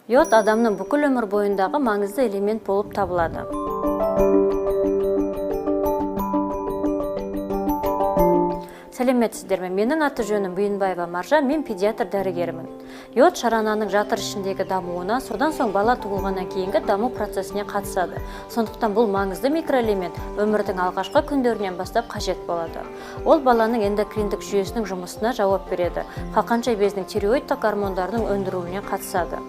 Йод адамның бүкіл өмір бойындағы маңызды элемент болып табылады. Сәлеметсіздер ме? Менің аты жөнім Бұйынбаева Маржан, мен педиатр дәрігерімін. Йод шарананың жатыр ішіндегі дамуына, содан соң бала туылғаннан кейінгі даму процесіне қатысады. Сондықтан бұл маңызды микроэлемент өмірдің алғашқы күндерінен бастап қажет болады. Ол баланың эндокриндік жүйесінің жұмысына жауап береді. Қалқанша безінің тиреоидтік гормондарының өндірілуіне қатысады.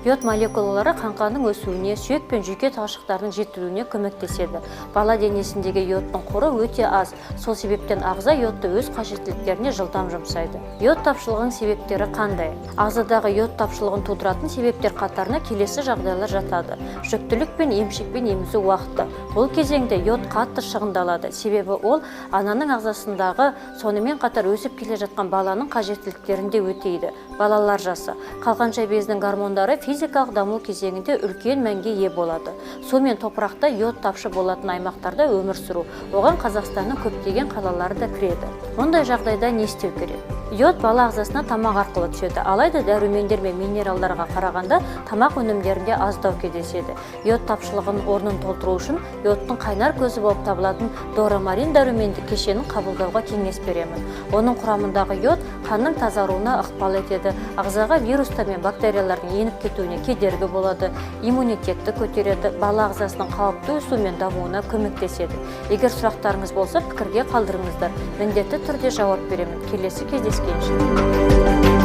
Йод молекулалары қаңқаның өсуіне, сүйек пен жүйке талшықтарының жетілуіне көмектеседі. Бала денесіндегі йодтың қоры өте аз. Сол себептен ағза йодты өз қажеттіліктеріне жылдам жұмсайды. Йод тапшылығының себептері қандай? Ағзадағы йод тапшылығын тудыратын себептер қатарына келесі жағдайлар жатады. Жүктілік пен емшекпен емізу уақыты. Бұл кезеңде йод қатты шығындалады. Себебі ол ананың ағзасындағы, сонымен қатар өсіп келе жатқан баланың қажеттіліктерінде өтейді. Балалар жасы. Қалқанша безінің гормондары физикалық даму кезеңінде үлкен мәнге ие болады. Су мен топырақта йод тапшы болатын аймақтарда өмір сүру. Оған Қазақстанның көптеген қалалары да кіреді. Мұндай жағдайда не істеу керек? Йод бала ағзасына тамақ арқылы түседі. Алайда дәрумендер мен минералдарға қарағанда тамақ өнімдерінде аздау кездеседі. Йод тапшылығының орнын толтыру үшін йодтың қайнар көзі болып табылатын дорамарин дәрумендік кешенін қабылдауға кеңес беремін. Оның құрамындағы йод қанның тазаруына ықпал етеді. Ағзаға вирустар мен бактериялардың еніп кетуіне кедергі болады, иммунитетті көтереді, бала ағзасының қалыпты өсуі мен дамуына көмектеседі. Егер сұрақтарыңыз болса, пікірге қалдырыңыздар. Міндетті түрде жауап беремін. Келесі кездескенше.